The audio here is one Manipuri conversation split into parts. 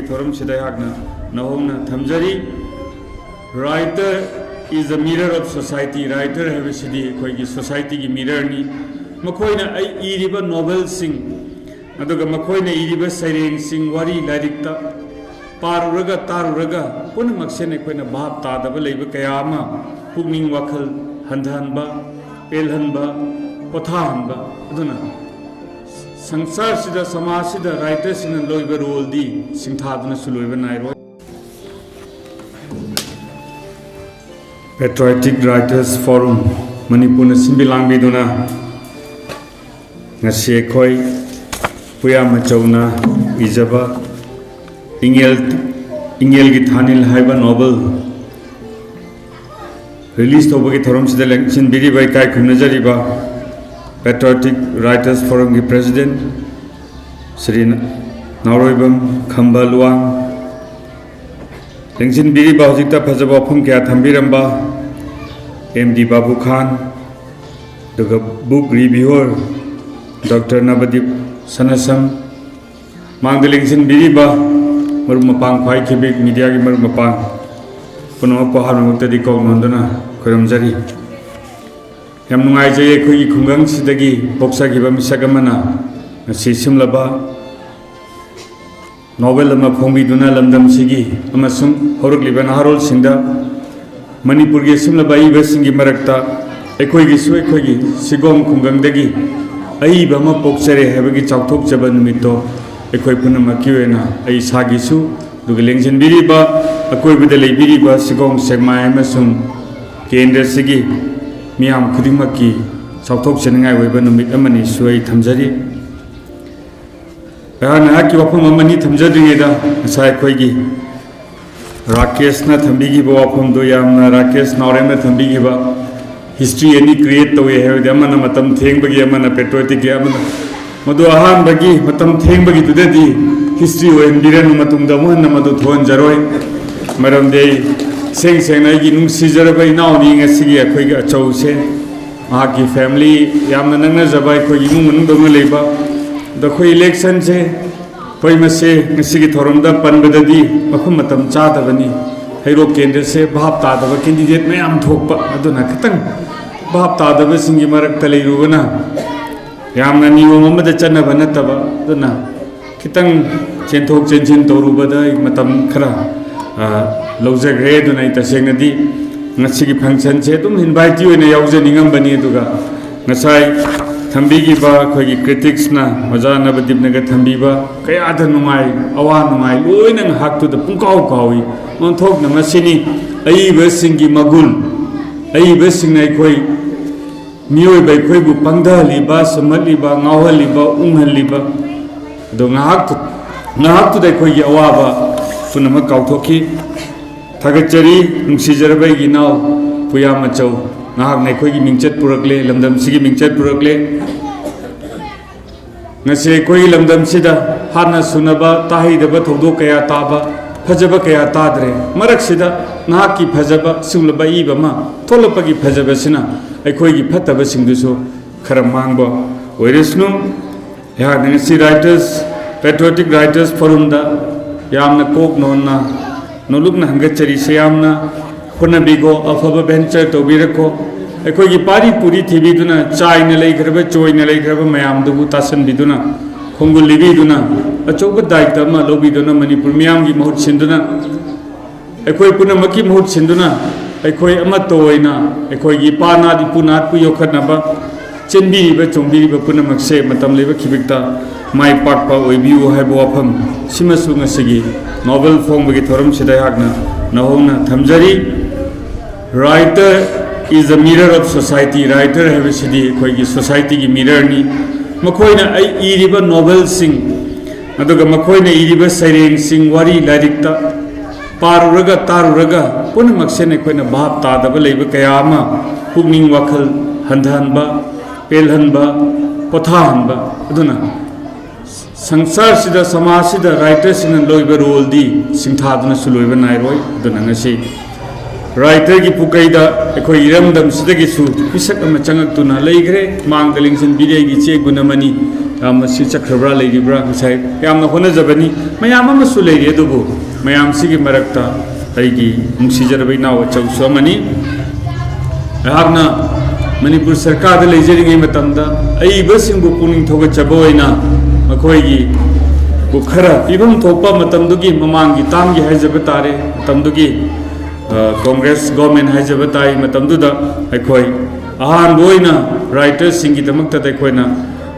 थोरम सिदायहाकना नहोंगना थमजरी writer is the mirror of society. Writer have a city की society की mirror ni मखोइना इरिबा novel sing अदुगा मखोइना इरिबा सैरेंग सिंग वारी लाइरिकता पारुरगा तारुरगा पुनमक्सेने कोइना भाव तादबा लेबा कयामा पुगनिंग वखल हंधहनबा पेलहनबा पोथाहनबा अदुना संसार सिदा समाज सिदा writer sin लोइबा role the सिंथादुना सुलोइबा नाइरो Patriotic Writers Forum Manipur Simbilangiduna ngasi khoi puya machona ijaba ingel gi thanil haiba novel release tobagi thorom sida lection biri bai kai khunajari ba Patriotic Writers Forum gi president Sri Naroibam Khambaluang Lengshin biri ba hojikta phajaba phum kya thambiramba MD Babu Khan the book reviewer Dr. Navadip Sanasam mang lengshin biri ba marum mapang khwai khibik media gi marum mapang puno ko haru tadi ko nondana khoramjari yam nungai jaye khoi khungang sidagi boksa gi ba misagamana si simlaba novel ama phongbi duna lamdam sigi amasung horukliba naharol singda manipur ge simla bai ba singi marakta ekoi gi su ekoi gi sigom khungang dagi ai ba ma pokchare habagi chauthok chaba numito ekoi punama kiwena ai sagi su duga lengjen biri ba akoi bida lei biri ba sigom segmai amasung kendra sigi miam khudimaki chauthok chenangai oiba numit amani suai thamjari ना कि वफम अमनी थमजदीदा साय खोगी राकेश ना थंबीगी वफम दो यामना राकेश नौरे में थंबीगी हिस्ट्री एनी क्रिएट तवे है अमना मतम थेंबगी अमना पेट्रोटिक अमना मदु अहान बगी मतम थेंबगी तुदेदी हिस्ट्री ओन बिरन मतुंग दमन मदु थोन जरोय मरम दे सेंग सेंग नाइगी नुंसीजरबा इनाउनी ngasiगी अखोइगी अचौसे आकी फैमिली यामना नंगना जबाय खोगी मुंग दंग लेबा दखो इलेक्शन से कोई मसे ngasi थोरमदा पनबददी मखम मतम चादबनी हैरो केंद्र से भाव तादब कैंडिडेट मैम थोप अदुना खतंग भाव तादब सिंगी मरक तलेरुबना यामना नियम अमद चनब नतब अदुना खितंग चेंथोक चेंचिन तौरुबदा मतम खरा लौजग्रे अदुना तसेंगदी ngasi फंक्शन से तुम इनवाइटी होने यावजनिंगम अदुगा ngасai थंबीगीबा खोगी क्रिटिक्स ना मजा नबदीप नगर थंबीबा कयादा नुंगाई अवा नुंगाई लोइना हाक्तुदा पुंकाव कावी मनथोक नमसिनी अईबा सिंगी मगुल अईबा सिंगनाई खोई मियोय बाई खोईबु पंगदलीबा समलीबा ngaवहलीबा उंगहलीबा दो ngahaktुदा खोगी अवाबा पुनम कावथोकी थगचरी नुंसीजरबाई गिनाव पुया मचौ नाहक ने खोई मिंगचत पुरकले लमदम सिगी मिंगचत पुरकले ngase koi lamdam sida hana sunaba tahidaba thodo kaya taba phajaba kaya tadre marak sida na ki phajaba sulaba ibama tholapagi phajaba sina aikoi gi phataba singduso khara mangba oiresnu ya ngasi writers patriotic writers forum da yamna kok nonna nolukna hangachari sayamna khona bigo afaba venture to birako अखोगी पारी पूरी थीबीदुना चाइना लेखरबा चोइना लेखरबा मयामदुबु तासनबीदुना खोंगुल लिबीदुना अचौब दायित्व अमा लौबीदुना मणिपुर मियामगी महूत सिंदुना अखोई पुनमकी महूत सिंदुना अखोई अमत्तो ओइना अखोगी पानादि पुनात पु योखनबा चिनबीबा चोंबीबा पुनमकसे मतम लेबा खिबिकता माइ पाकपा ओइबिउ हाइबो वफम सिमसु ngasiगी नोबेल फोंबगी थोरम सिदायहाकना नहोंगना थमजरी writer is the mirror of society. Writer have a city की society की mirror ni मखोइना इरिबा novel sing अदुगा मखोइना इरिबा सैरेंग सिंग वारी लाइरिकता पारुरगा तारुरगा पुनमक्सेने कोइना भाव तादब लेबा कयामा पुगनिंग वखल हंधहनबा पेलहनबा पोथाहनबा अदुना संसार सिदा समाज सिदा राइटर सिन लोइबा रोल दी सिंथादुना सुलोइबा नाइरोय अदुना ngasi राइटर की पुकैदा अखोई इरमदम सिदगिसु पिसक अमा चंगक्तुना लेग्रे मांग लिंगसन बिरेगी चे गुनमनी याम सि चक्रब्रा लेगिब्रा ngsai yamna honajabani mayam amasu leiri adubu mayam sigi marakta aigi nungsijarabai nawa chausu amani ahagna manipur sarkar da leijeri ngai matamda ai basingbu puning thoga chaboina makoigi bukhara ibam thopa matamdugi mamangi tamgi haijaba tare matamdugi Congress government हाइजब ताई मतमदुदा अखोई अहान बोइना राइटर्स सिंगी दमकता अखोइना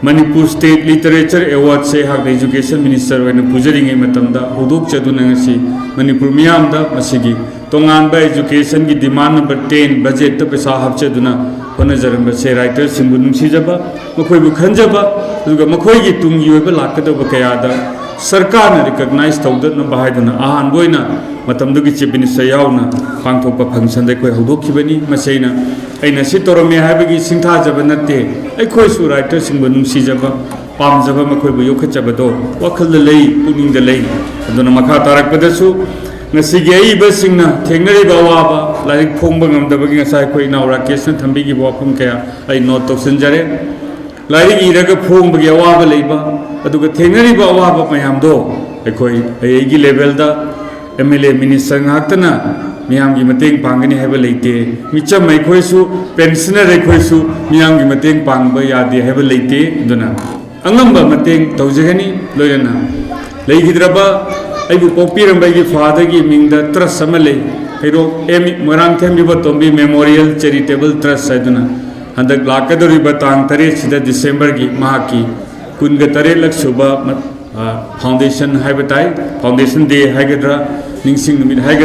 मणिपुर स्टेट लिटरेचर अवार्ड से हाक एजुकेशन मिनिस्टर ओइना पुजरिंगे मतमदा हुदुक चदुना ngasi मणिपुर मियामदा मसिगी तोंगानबा एजुकेशन की डिमांड नंबर 10 बजेट त पैसा हापचदुना होनजरम से राइटर सिंगु नुंसीजबा मखोइबु खंजबा दुगा मखोइगी तुंगी ओइबा लाकदबा कयादा सरकार ने recognise तौदना बाहायदना Ahaan बोइना मतमदुगी chief minister यावना पांथोपा function दे कोई हौदोखिबनी मसेना अइना सि तोरमे हाबगी सिंथाजब नते अखोइसु राइटर सिंगु नुंसीजबा पामजब मखोइबु योखचबदो वखल लई पुनिंग लई अदुना मखा तारकपदसु ngasigi aiba singna thengnariba awaba laik phongba ngamdabagi ngasai khoi naw rakesh na thambigi wafum kaya ai note toksanjare laik iraga phongbagi awaba leiba aduga thengnariba awaba mayamdo akhoi aigi level da MLA minister ngaktana miyamgi mateng pangani haiba leite micham mai khoisu pensioner re khoisu miyamgi mateng pangba yade haiba leite duna angamba mateng tawjagani loyana leigidraba aibu popirambai father की मिंगदा ट्रस्ट समले हेरो M Morang थेमबी तोंबी memorial charitable trust है हंदक लाकदोरी तांग 3 सिदा दिसंबर की माह की कुनग 3 लख सुबा फाउंडेशन है फाउंडेशन डे है निंगसिंग निमित है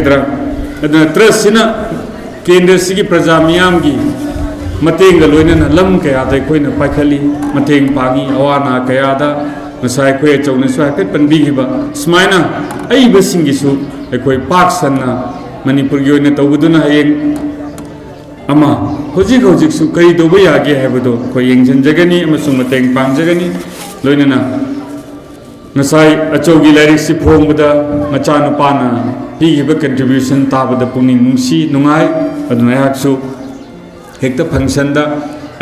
ट्रस्ट सिना केंद्र सिगी प्रजा मियाम की मतेंग लोइना लम कयादा अखोइना पाइखली मतेंग पांगी अवाना कयादा ngasai khoi chawna swa pe panbi hiba smaina ai basingisu ekhoi pak sanna manipur gi oina tawuduna hayeng ama hojik hojik su kai doba yage haibado khoi yengjan jagani amasung mateng pang jagani loinana ngasai achogi lyrics si phongbada macha nupana hi hiba contribution tabada puning nungsi nungai aduna yaksu hekta function da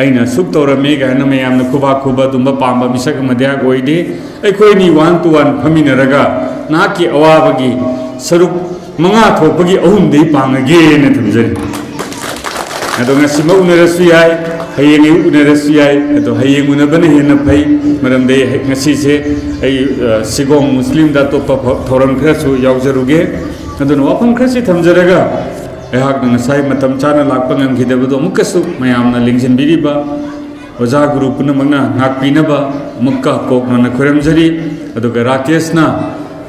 aina suk torame gaina mayamna kuba kuba dumba pamba misak madya goide akhoi 1 to 1 phaminaraga na ki awabagi saruk manga thopagi ahum dei pangage ne thamjari ado ngasima unarasu yai hayeng unarasu yai ado hayeng unabane hena phai maram dei ngasi se ai sigong muslim da to thoram khrasu yawjaruge ado no apam khrasi thamjaraga ऐहाक नसाई मतम चाना Lakpa ngangkhidabado mukasu mayamna lingsinbiriba oja guru punamagna ngakpinaba mukka kokna na khoramjari aduga rakesh na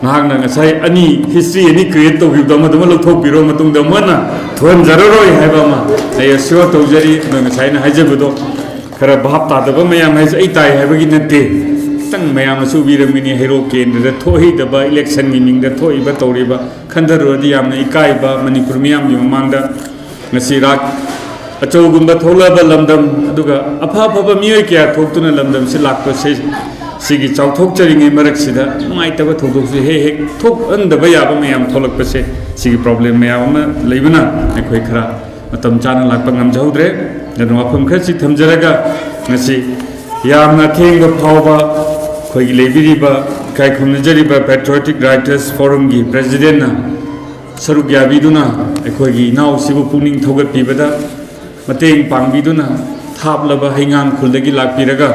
ngahakna ngasai ani history ani create tawibdo madama lothopiro matungda mana thon jararoi haiba ma ai sure tawjari ngasai na haijabado khara bhap tadaba mayam hai ai tai haibagi natte tang mayam su biramini hero kendra thoi daba election gi mingda thoi ba tawriba khandarodi yamna ikaiba manipur miyam gi mamangda ngasi rak achogumba tholaba lamdam aduga apha apha miyoi kya thoktuna lamdam se lakpa se sigi chauthok charinge marak sida mai taba thodok se he he thok andaba yaba mayam tholakpa se sigi problem mayam leibana ekhoi khara matam chana lakpa ngamjaudre janu afam khasi thamjaraga ngasi yamna thenga phawba khoi leibiriba kai khumnajariba patriotic writers forum gi president na saruk yabiduna ekhoi gi naw sibu puning thogat pibada mateng pangbiduna thaplaba hingang khulagi lakpiraga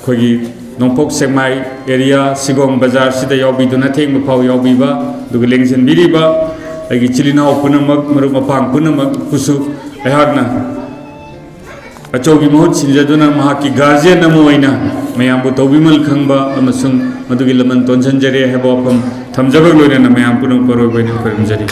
khoi gi nongpok semai area sigong bazar sida yobiduna thengba phaw yobiba duga lengsen biriba agi chilina opunamak maru mapang punamak kusu ehagna अचौगी महूत सिंजदुना महाकी गार्जियन नमोइना मयामबु तौबिमल खंगबा अमसुंग मदुगी लमन तोनसंजरे हेबो फम थमजबग लोइना मयाम पुनम परोबैनि खरमजरी।